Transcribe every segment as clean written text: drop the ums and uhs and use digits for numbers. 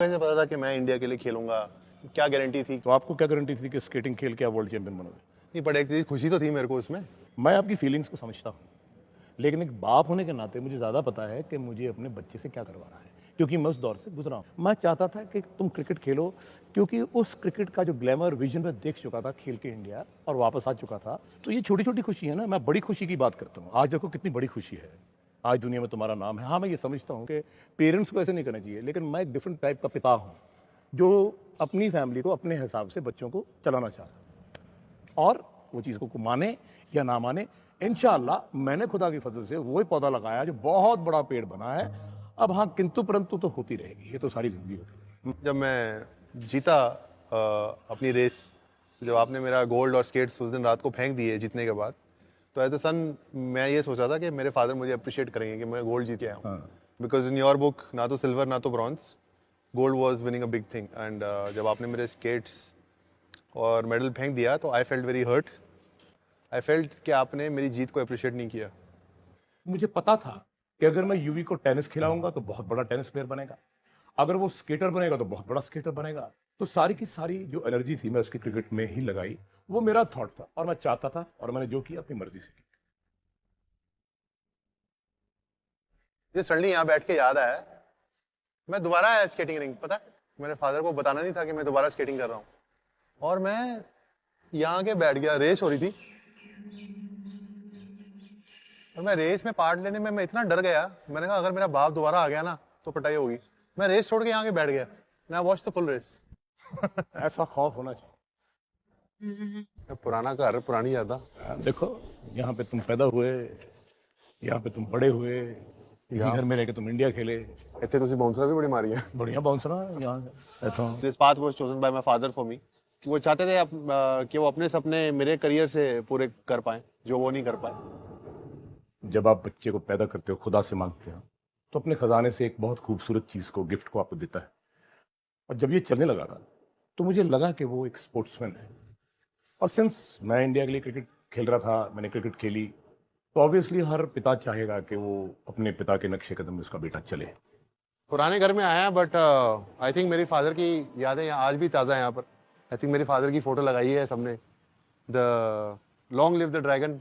मुझे पता था कि मैं इंडिया के लिए खेलूंगा, क्या गारंटी थी? तो आपको क्या गारंटी थी कि स्केटिंग खेल के आप वर्ल्ड चैंपियन बनोगे? नहीं, बट एक चीज़ खुशी तो थी मेरे को उसमें। मैं आपकी फीलिंग्स को समझता हूँ, लेकिन एक बाप होने के नाते मुझे ज़्यादा पता है कि मुझे अपने बच्चे से क्या करवाना है, क्योंकि मैं उस दौर से गुजरा हूँ। मैं चाहता था कि तुम क्रिकेट खेलो, क्योंकि उस क्रिकेट का जो ग्लैमर विजन में देख चुका था खेल के इंडिया और वापस आ चुका था। तो ये छोटी छोटी खुशी है ना, मैं बड़ी खुशी की बात करता हूँ। आज देखो कितनी बड़ी खुशी है, आज दुनिया में तुम्हारा नाम है। हाँ, मैं ये समझता हूँ कि पेरेंट्स को ऐसे नहीं करना चाहिए, लेकिन मैं एक डिफरेंट टाइप का पिता हूँ जो अपनी फैमिली को अपने हिसाब से बच्चों को चलाना चाहता है, और वो चीज़ को माने या ना माने, इंशाअल्लाह मैंने खुदा की फजल से वही पौधा लगाया जो बहुत बड़ा पेड़ बना है। अब हाँ, किंतु परंतु तो होती रहेगी, ये तो सारी जिंदगी होती रहेगी। जब मैं जीता अपनी रेस, जब आपने मेरा गोल्ड और स्केट्स उस दिन रात को फेंक दिए जीतने के बाद, तो एज अ सन मैं ये सोचा था कि मेरे फादर मुझे अप्रिशिएट करेंगे कि मैं गोल्ड जीत के आया हूँ। बिकॉज इन योर बुक ना तो सिल्वर ना तो bronze, gold was winning a big thing. And जब आपने मेरे स्केट्स और मेडल फेंक दिया तो I felt very hurt. I felt कि आपने मेरी जीत को अप्रिशिएट नहीं किया। मुझे पता था कि अगर मैं यूवी को टेनिस खिलाऊंगा तो बहुत बड़ा टेनिस प्लेयर बनेगा, अगर वो स्केटर बनेगा तो बहुत बड़ा स्केटर बनेगा। तो सारी की सारी जो एनर्जी थी मैं उसकी क्रिकेट में ही लगाई। वो मेरा थॉट था और मैं चाहता था, और मैंने जो किया अपनी मर्जी से किया। ये सडनली यहाँ बैठ के याद आया, मैं दोबारा आया स्केटिंग रिंग। पता है, मेरे फादर को बताना नहीं था कि मैं दोबारा स्केटिंग कर रहा हूँ, और मैं यहाँ के बैठ गया। रेस हो रही थी और मैं रेस में पार्ट लेने में मैं इतना डर गया, मैंने कहा अगर मेरा बाप दोबारा आ गया ना तो पिटाई होगी। मैं रेस छोड़ के यहाँ के बैठ गया, मैं वॉच द फुल रेस। ऐसा खौफ होना चाहिए। पुराना घर, पुरानी यादा। देखो, यहाँ पे तुम पैदा हुए, यहाँ पे तुम बड़े हुए, इसी घर में रह के तुम इंडिया खेले। ਇੱਥੇ ਤੁਸੀਂ ਬਾਉਂਸਰ भी बड़ी मारी है। बढ़िया बाउंसर यहाँ रहता हूँ। This path was chosen by my father for me. वो चाहते थे कि वो अपने सपने मेरे करियर से पूरे कर पाए जो वो नहीं कर पाए। जब आप बच्चे को पैदा करते हो, खुदा से मांगते हो, तो अपने खजाने से एक बहुत खूबसूरत चीज को, गिफ्ट को आपको देता है। और जब ये चलने लगा था तो मुझे लगा कि वो एक स्पोर्ट्समैन है। और सिंस मैं इंडिया के लिए क्रिकेट खेल रहा था, मैंने क्रिकेट खेली, तो ऑब्वियसली हर पिता चाहेगा कि वो अपने पिता के नक्शे कदम में उसका बेटा चले। पुराने घर में आया, बट आई थिंक मेरी फादर की यादें यहाँ आज भी ताज़ा है यहाँ पर। आई थिंक मेरी फादर की फोटो लगाई है सबने। The long live the dragon,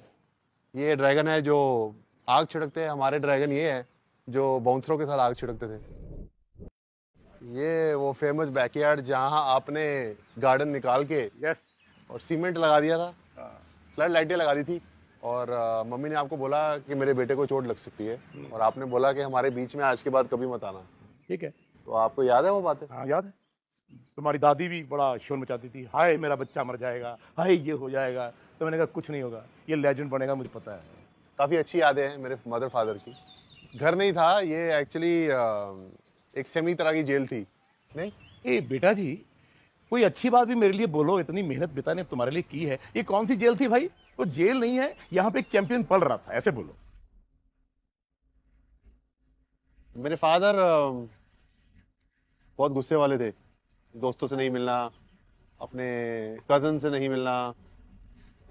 ये ड्रैगन है जो आग छिड़कते हैं। हमारे ड्रैगन ये है जो बाउंसरों के साथ आग छिड़कते थे। ये वो फेमस बैकयार्ड जहाँ आपने गार्डन निकाल के और सीमेंट लगा दिया था, फ्लड लाइटें लगा दी थी, और मम्मी ने आपको बोला कि मेरे बेटे को चोट लग सकती है, और आपने बोला कि हमारे बीच में आज के बाद कभी मत आना। ठीक है, तो आपको याद है वो बातें? हाँ याद है। तुम्हारी दादी भी बड़ा शोर मचाती थी, हाय मेरा बच्चा मर जाएगा, हाय ये हो जाएगा। तो मैंने कहा कुछ नहीं होगा, ये लेजेंड बनेगा, मुझे पता है। काफ़ी अच्छी यादें हैं मेरे मदर फादर की। घर नहीं था ये, एक्चुअली एक सेमी तरह की जेल थी। नहीं, ए बेटा जी, कोई अच्छी बात भी मेरे लिए बोलो। इतनी मेहनत पिता ने तुम्हारे लिए की है, ये कौन सी जेल थी भाई? वो जेल नहीं है, यहाँ पे एक चैंपियन पल रहा था, ऐसे बोलो। मेरे फादर बहुत गुस्से वाले थे। दोस्तों से नहीं मिलना, अपने कजन से नहीं मिलना,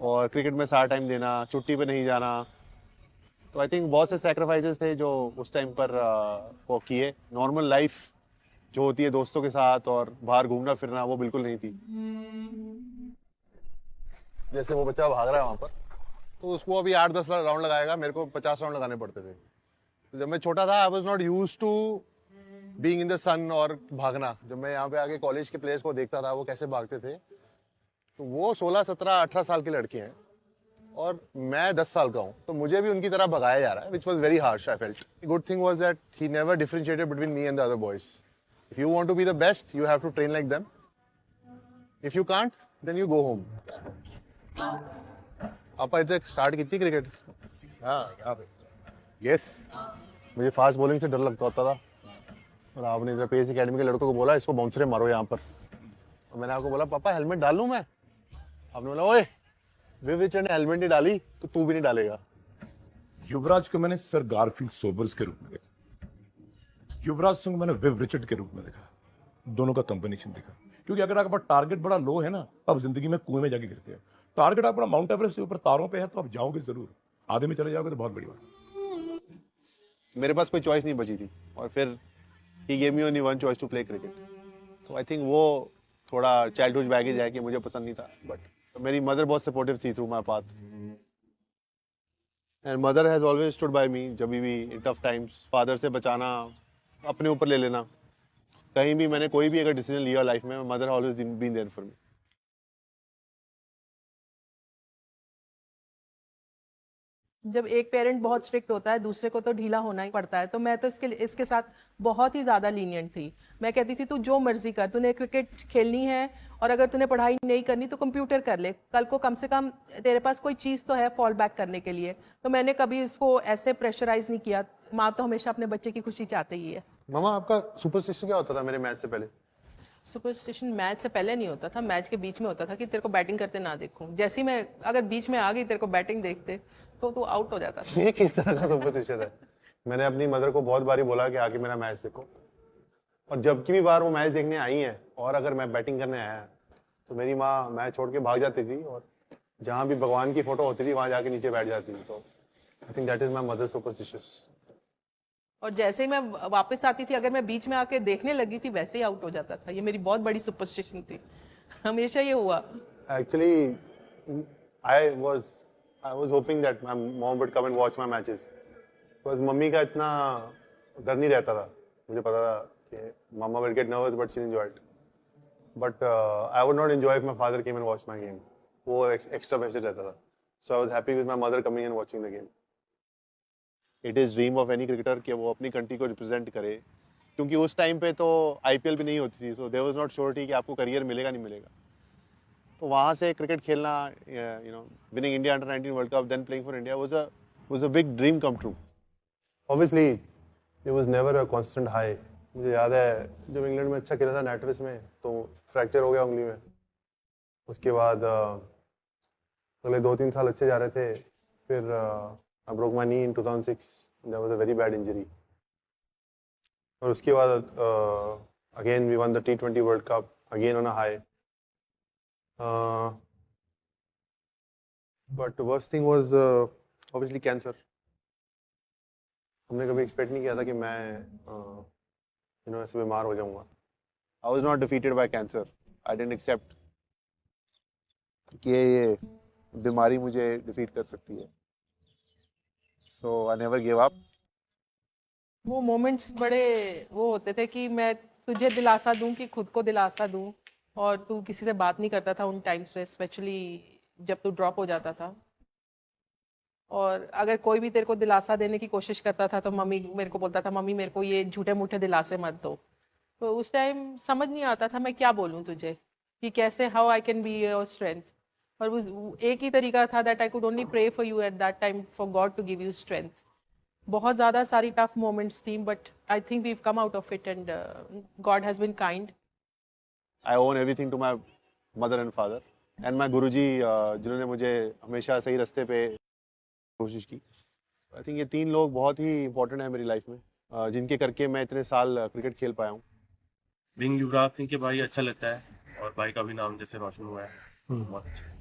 और क्रिकेट में सारा टाइम देना, छुट्टी पे नहीं जाना। तो आई थिंक बहुत से सैक्रिफाइसेस थे जो उस टाइम पर वो किए। नॉर्मल लाइफ जो होती है दोस्तों के साथ और बाहर घूमना फिरना, वो बिल्कुल नहीं थी। जैसे वो बच्चा भाग रहा है वहां पर, तो उसको अभी 8-10 राउंड लगाएगा, मेरे को 50 राउंड लगाने पड़ते थे। तो जब मैं छोटा था, I was not use to being in the sun और भागना। जब मैं यहाँ पे आके कॉलेज के प्लेयर्स को देखता था वो कैसे भागते थे, तो वो 16, 17, 18 साल के लड़के हैं और मैं 10 साल का हूँ, तो मुझे भी उनकी तरह भगाया जा रहा है, which was very harsh, I felt. The good thing was that he never differentiated between me and the other boys. If you want to be the best, you have to train like them. If you can't, then you go home. आपा इधर start की थी cricket? हाँ याद है। Yes, मुझे fast bowling से डर लगता होता था, और आपने इधर पेस एकेडमी के लड़कों को बोला इसको बाउंसरे मारो यहाँ पर, और मैंने आपको बोला पापा हेलमेट डाल लूँ मैं? आपने बोला ओए विव रिचर्ड ने हेलमेट नहीं डाली तो तू भी नहीं डालेगा। युवराज को मैंने सर गारफील्ड सोबर्स के रूप में देखा, युवराज सिंह को मैंने विव रिचर्ड के रूप में देखा। दोनों का कॉम्बिनेशन देखा, क्योंकि अगर आपका टारगेट बड़ा लो है ना, तो आप जिंदगी में कुएं में जाके गिरते हैं। टारगेट आपका माउंट एवरेस्ट से ऊपर तारों पे है तो आप जाओगे जरूर, आधे में चले जाओगे तो बहुत बड़ी बात। मेरे पास कोई चॉइस नहीं बची थी, और फिर he gave me only one choice to play cricket. तो आई थिंक वो थोड़ा चाइल्डहुड बैगेज है कि मुझे पसंद नहीं था, बट मेरी मदर बहुत सपोर्टिव थी through my path, and mother has always stood by me जब भी इन टफ टाइम्स। फादर से बचाना, अपने ऊपर ले लेना, कहीं भी मैंने कोई भी अगर डिसीजन लिया लाइफ में, mother always been there for me. जब एक पेरेंट बहुत स्ट्रिक्ट होता है दूसरे को तो ढीला होना ही पड़ता है। तो मैं तो इसके साथ बहुत ही ज़्यादा लीनियंट थी। मैं कहती थी तू जो मर्जी कर, तूने क्रिकेट खेलनी है और अगर तूने पढ़ाई नहीं करनी तो कंप्यूटर कर ले, कल को कम से कम तेरे पास कोई चीज़ तो है फॉल बैक करने के लिए। तो मैंने कभी उसको ऐसे प्रेशराइज नहीं किया। माँ तो हमेशा अपने बच्चे की खुशी चाहती ही है। मामा आपका सुपरस्टिशन क्या होता था मेरे मैच से पहले? सुपरस्टिशन मैच से पहले नहीं होता था, मैच के बीच में होता था कि तेरे को बैटिंग करते ना देखूं। जैसे ही मैं अगर बीच में आ गई तेरे को बैटिंग देखते तो तू आउट हो जाता था। ये किस तरह का सुपरस्टिशन है? मैंने अपनी मदर को बहुत बारी बोला कि आके मेरा मैच देखो, और जब की भी बार वो मैच देखने आई है और अगर मैं बैटिंग करने आया तो मेरी माँ मैच छोड़ के भाग जाती थी और जहाँ भी भगवान की फोटो होती थी वहां जाके नीचे बैठ जाती थी। तो I think that is my mother superstitious. और जैसे ही मैं वापस आती थी अगर मैं बीच में आके देखने लगी थी वैसे ही आउट हो जाता था। ये मेरी बहुत बड़ी सुपरस्टिशन थी, हमेशा ये हुआ। Actually I was hoping that my mom would come and watch my matches, because mummy का इतना डर नहीं रहता था। मुझे पता था कि mama will get nervous but she enjoyed, but I would not enjoy if my father came and watch my game. वो एक्स्ट्रा प्रेशर रहता था। So I was happy with my mother coming and watching the game. It is dream of any cricketer कि वो अपनी country को represent करे, क्योंकि उस टाइम पे तो आईपीएल भी नहीं होती थी, so there was not surety कि आपको करियर मिलेगा नहीं मिलेगा। तो वहाँ से क्रिकेट खेलना, you know, winning India under 19 world cup, than playing for India was a big dream come true. Obviously it was never a constant high. मुझे याद है जब इंग्लैंड में अच्छा खेला था नेटविस में तो फ्रैक्चर हो गया उंगली में। उसके बाद अगले 2-3 साल अच्छे जा रहे थे, फिर I broke my knee in 2006. That was a very bad injury. और उसके बाद again we won the T20 World Cup again on a high. But the worst thing was obviously cancer. हमने कभी expect नहीं किया था कि मैं ऐसे बीमार हो जाऊंगा। I was not defeated by cancer. I didn't accept कि ये बीमारी मुझे defeat कर सकती है। So I never gave up. वो मोमेंट्स बड़े वो होते थे कि मैं तुझे दिलासा दूं कि खुद को दिलासा दूं, और तू किसी से बात नहीं करता था उन टाइम्स पे, स्पेशली जब तू ड्रॉप हो जाता था। और अगर कोई भी तेरे को दिलासा देने की कोशिश करता था तो मम्मी मेरे को बोलता था, मम्मी मेरे को ये झूठे मूठे दिलासे मत दो। तो उस टाइम समझ नहीं आता था मैं क्या बोलूं तुझे कि कैसे, how I can be your strength. और वो एक ही तरीका था that I could only pray for you at that time, for God to give you strength. बहुत ज़्यादा सारी टफ मोमेंट्स थी, but I think we come out of it and God has been kind. I own everything to my mother and father and my गुरुजी, जिन्होंने मुझे हमेशा सही रास्ते पे कोशिश की। आई थिंक ये 3 लोग बहुत ही इंपॉर्टेंट है मेरी लाइफ में, जिनके करके मैं इतने साल क्रिकेट खेल पाया हूँ। बिंग युवराज सिंह के भाई अच्छा लगता है और भाई का भी नाम जैसे रोशन हुआ है, बहुत अच्छा।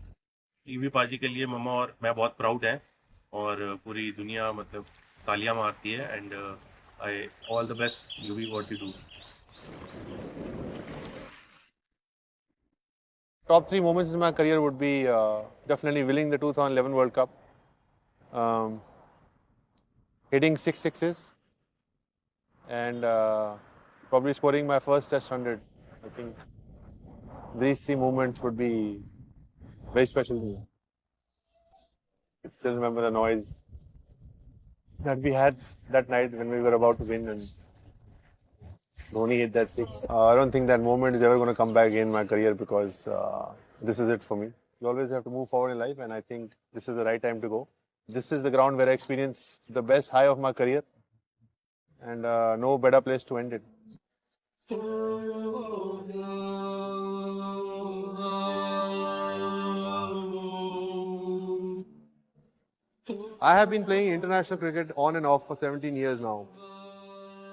टीवी पाजी के लिए मम्मा और मैं बहुत प्राउड है और पूरी दुनिया मतलब तालियां मारती है। And I all the best you be what you do. Top 3 moments in my career would be definitely winning the 2011 World Cup, hitting 6 sixes, and probably scoring my first Test 100. I think these 3 moments would be very special to me. I still remember the noise that we had that night when we were about to win and Dhoni hit that 6. I don't think that moment is ever going to come back in my career because this is it for me. You always have to move forward in life and I think this is the right time to go. This is the ground where I experienced the best high of my career and no better place to end it. I have been playing international cricket on and off for 17 years now.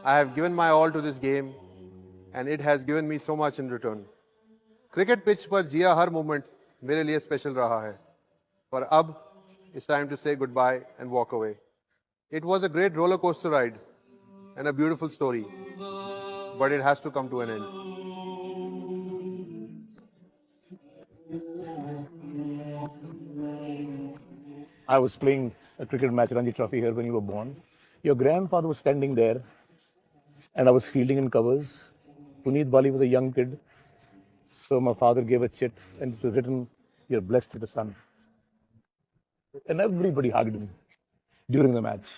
I have given my all to this game and it has given me so much in return. Cricket pitch पर जिया हर moment मेरे लिए special रहा है, पर अब it's time to say goodbye and walk away. It was a great roller coaster ride and a beautiful story, but it has to come to an end. I was playing a cricket match, Ranji Trophy here when you were born. Your grandfather was standing there, and I was fielding in covers. Puneet Bali was a young kid, so my father gave a chit, and it was written, "You're blessed with a son." And everybody hugged me during the match.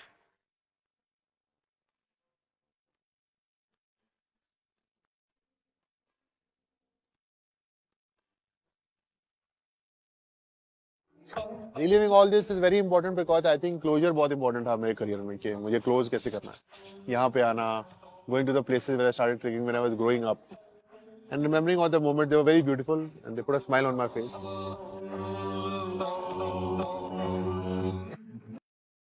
Reliving all this is very important because I think closure बहुत important था मेरे career में कि मुझे close कैसे करना है यहाँ पे आना going to the places where I started cricketing when I was growing up and remembering all the moments they were very beautiful and they put a smile on my face.